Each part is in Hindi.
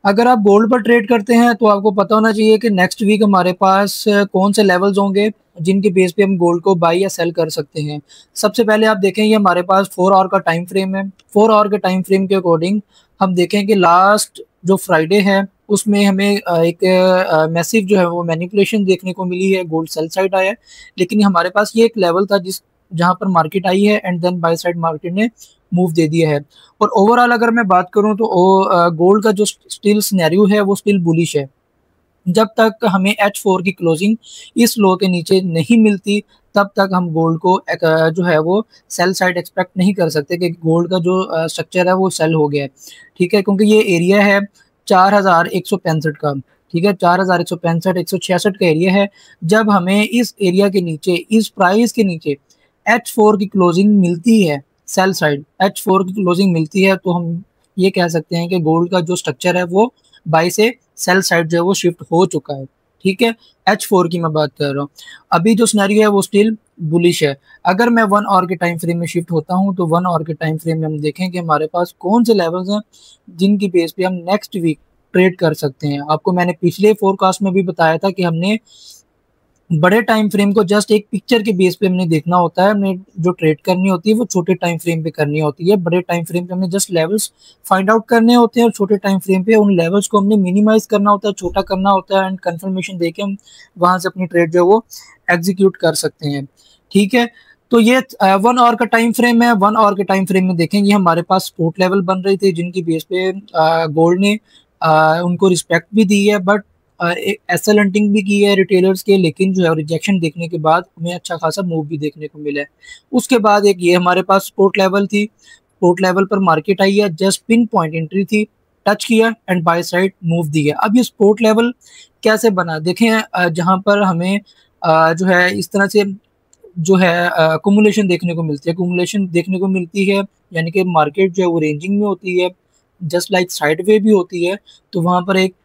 अगर आप गोल्ड पर ट्रेड करते हैं तो आपको पता होना चाहिए कि नेक्स्ट वीक हमारे पास कौन से लेवल्स होंगे जिनके बेस पे हम गोल्ड को बाई या सेल कर सकते हैं। सबसे पहले आप देखें, ये हमारे पास 4 आवर का टाइम फ्रेम है। 4 आवर के टाइम फ्रेम के अकॉर्डिंग हम देखें कि लास्ट जो फ्राइडे है उसमें हमें एक मैसिव जो है वो मैनिपुलेशन देखने को मिली है, गोल्ड सेल साइड आया है। लेकिन हमारे पास ये एक लेवल था जिस जहां पर मार्केट आई है and then buy side market ने मूव दे दिया है। और ओवरऑल अगर मैं बात करूं तो गोल्ड का जो स्टिल सिनेरियो है वो स्टिल बुलिश है। जब तक हमें H4 की क्लोजिंग इस लो के नीचे नहीं मिलती तब तक हम गोल्ड को जो है वो सेल साइड एक्सपेक्ट नहीं कर सकते कि गोल्ड का जो स्ट्रक्चर है वो सेल हो गया है। ठीक है, क्योंकि ये एरिया है 4165 का। ठीक है, 4165 166 का एरिया है। जब हमें इस एरिया के नीचे, इस प्राइस के नीचे H4 की क्लोजिंग मिलती है, सेल साइड H4 की क्लोजिंग मिलती है, तो हम ये कह सकते हैं कि गोल्ड का जो स्ट्रक्चर है वो बाई से सेल साइड जो है वो शिफ्ट हो चुका है। ठीक है, H4 की मैं बात कर रहा हूँ। अभी जो सिनेरियो है वो स्टिल बुलिश है। अगर मैं 1 आवर के टाइम फ्रेम में शिफ्ट होता हूँ तो 1 आवर के टाइम फ्रेम में हम देखें कि हमारे पास कौन से लेवल्स हैं जिनकी बेस पे हम नेक्स्ट वीक ट्रेड कर सकते हैं। आपको मैंने पिछले फोरकास्ट में भी बताया था कि हमने बड़े टाइम फ्रेम को जस्ट एक पिक्चर के बेस पे हमने देखना होता है। हमने जो ट्रेड करनी होती है वो छोटे टाइम फ्रेम पे करनी होती है। बड़े टाइम फ्रेम पे हमने जस्ट लेवल्स फाइंड आउट करने होते हैं और छोटे टाइम फ्रेम पे उन लेवल्स को हमने मिनिमाइज करना होता है, छोटा करना होता है एंड कंफर्मेशन देके हम वहां से अपनी ट्रेड जो है वो एग्जीक्यूट कर सकते हैं। ठीक है, तो ये 1 आवर का टाइम फ्रेम है। 1 आवर के टाइम फ्रेम में देखेंगे हमारे पास सपोर्ट लेवल बन रही थी जिनकी बेस पे गोल्ड ने उनको रिस्पेक्ट भी दी है, बट एसएल हंटिंग भी की है रिटेलर्स के, लेकिन जो है रिजेक्शन देखने के बाद हमें अच्छा खासा मूव भी देखने को मिला है। उसके बाद एक ये हमारे पास सपोर्ट लेवल थी, सपोर्ट लेवल पर मार्केट आई है, जस्ट पिन पॉइंट एंट्री थी, टच किया एंड बाय साइड मूव दिया। अब ये सपोर्ट लेवल कैसे बना देखें, जहां पर हमें जो है इस तरह से जो है कुमुलेशन देखने को मिलती है, कुमुलेशन देखने को मिलती है, यानी कि मार्केट जो है वो रेंजिंग में होती है, जस्ट लाइक साइड वे भी होती है। तो वहां पर एक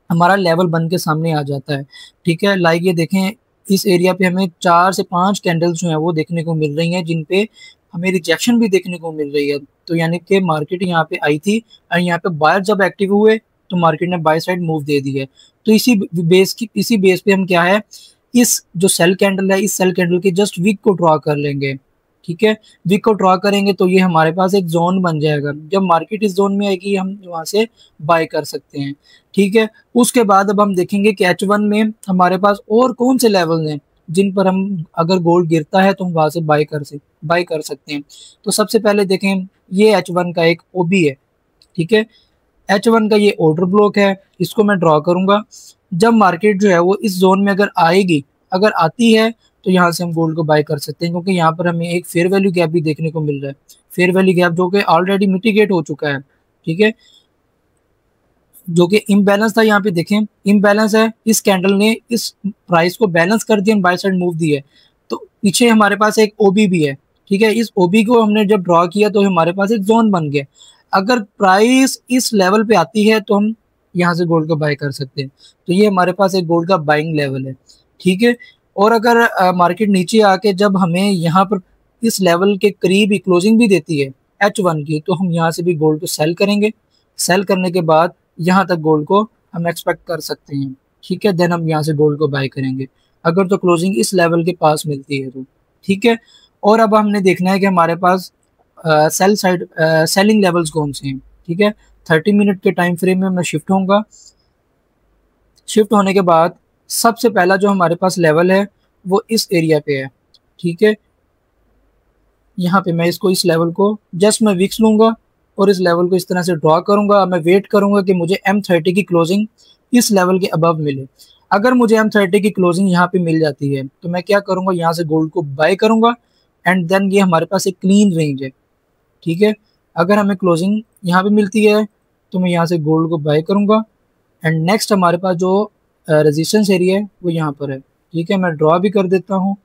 हमारा लेवल बन के सामने आ जाता है। ठीक है, लाइक ये देखें, इस एरिया पे हमें 4 से 5 कैंडल्स जो है वो देखने को मिल रही हैं जिन पे हमें रिजेक्शन भी देखने को मिल रही है। तो यानी कि मार्केट यहाँ पे आई थी और यहाँ पे बायर जब एक्टिव हुए तो मार्केट ने बाय साइड मूव दे दी है। तो इसी बेस पे हम क्या है, इस जो सेल कैंडल है, इस सेल कैंडल के जस्ट वीक को ड्रॉ कर लेंगे। ठीक है, वीक को ड्रॉ करेंगे तो ये हमारे पास एक जोन बन जाएगा। जब मार्केट इस जोन में आएगी हम वहां से बाय कर सकते हैं। ठीक है, उसके बाद अब हम देखेंगे कि H1 में हमारे पास और कौन से लेवल हैं जिन पर हम, अगर गोल्ड गिरता है तो हम वहां से बाय कर सकते हैं। तो सबसे पहले देखें, ये H1 का एक ओबी है। ठीक है, H1 का ये ऑर्डर ब्लॉक है, इसको मैं ड्रॉ करूंगा। जब मार्केट जो है वो इस जोन में अगर आएगी, अगर आती है तो यहाँ से हम गोल्ड को बाय कर सकते हैं, क्योंकि यहाँ पर हमें एक फेयर वैल्यू गैप भी देखने को मिल रहा है। फेयर वैल्यू गैप जो कि ऑलरेडी मिटिगेट हो चुका है। ठीक है, जो कि इम्बैलेंस था, यहाँ पे देखें इम्बैलेंस है, इस कैंडल ने इस प्राइस को बैलेंस कर दिया, बाय साइड मूव दी है। तो पीछे हमारे पास एक ओबी भी है। ठीक है, इस ओबी को हमने जब ड्रॉ किया तो हमारे पास एक जोन बन गया। अगर प्राइस इस लेवल पे आती है तो हम यहाँ से गोल्ड को बाय कर सकते हैं। तो ये हमारे पास एक गोल्ड का बाइंग लेवल है। ठीक है, और अगर मार्केट नीचे आके जब हमें यहाँ पर इस लेवल के करीब ही क्लोजिंग भी देती है H1 की, तो हम यहाँ से भी गोल्ड को सेल करेंगे। सेल करने के बाद यहाँ तक गोल्ड को हम एक्सपेक्ट कर सकते हैं। ठीक है, देन हम यहाँ से गोल्ड को बाय करेंगे अगर तो क्लोजिंग इस लेवल के पास मिलती है तो। ठीक है, और अब हमने देखना है कि हमारे पास सेल साइड सेलिंग लेवल्स कौन से हैं। ठीक है, 30 मिनट के टाइम फ्रेम में मैं शिफ्ट होऊंगा। शिफ्ट होने के बाद सबसे पहला जो हमारे पास लेवल है वो इस एरिया पे है। ठीक है, यहाँ पे मैं इसको, इस लेवल को जस्ट मैं विक्स लूंगा और इस लेवल को इस तरह से ड्रॉ करूंगा। मैं वेट करूंगा कि मुझे M30 की क्लोजिंग इस लेवल के अबव मिले। अगर मुझे M30 की क्लोजिंग यहाँ पे मिल जाती है तो मैं क्या करूंगा, यहाँ से गोल्ड को बाय करूंगा एंड देन ये हमारे पास एक क्लीन रेंज है। ठीक है, अगर हमें क्लोजिंग यहाँ पे मिलती है तो मैं यहाँ से गोल्ड को बाय करूंगा एंड नेक्स्ट हमारे पास जो रेजिस्टेंस एरिया है वो यहाँ पर है। ठीक है, मैं ड्रॉ भी कर देता हूँ।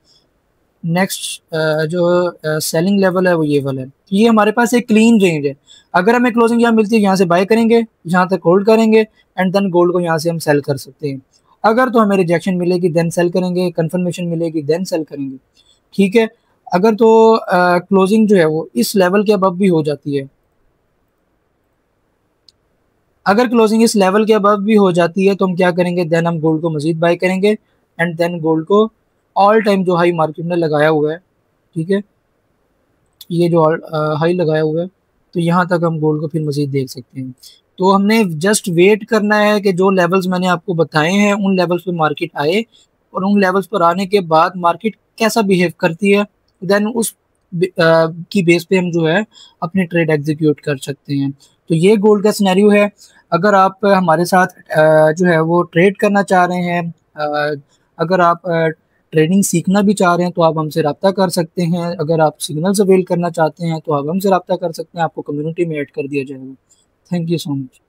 नेक्स्ट जो सेलिंग लेवल है वो ये वाला है। तो ये हमारे पास एक क्लीन रेंज है। अगर हमें क्लोजिंग यहाँ मिलती है यहाँ से बाय करेंगे, यहाँ तक होल्ड करेंगे एंड देन गोल्ड को यहाँ से हम सेल कर सकते हैं। अगर तो हमें रिजेक्शन मिलेगी देन सेल करेंगे, कंफर्मेशन मिलेगी देन सेल करेंगे। ठीक है, अगर तो क्लोजिंग जो है वो इस लेवल के अबव भी हो जाती है अगर क्लोजिंग इस लेवल के अबव भी हो जाती है तो हम क्या करेंगे, देन हम गोल्ड को मजीद बाय करेंगे एंड देन गोल्ड को ऑल टाइम जो हाई मार्केट ने लगाया हुआ है, ठीक है, ये जो हाई लगाया हुआ है, तो यहाँ तक हम गोल्ड को फिर मजीद देख सकते हैं। तो हमने जस्ट वेट करना है कि जो लेवल्स मैंने आपको बताए हैं उन लेवल्स पे मार्केट आए, और उन लेवल्स पर आने के बाद मार्केट कैसा बिहेव करती है, देन उस की बेस पे हम जो है अपने ट्रेड एग्जीक्यूट कर सकते हैं। तो ये गोल्ड का सिनेरियो है। अगर आप हमारे साथ जो है वो ट्रेड करना चाह रहे हैं, अगर आप ट्रेडिंग सीखना भी चाह रहे हैं तो आप हमसे रब्ता कर सकते हैं। अगर आप सिग्नल्स अवेल करना चाहते हैं तो आप हमसे रब्ता कर सकते हैं, आपको कम्युनिटी में ऐड कर दिया जाएगा। Thank you so much.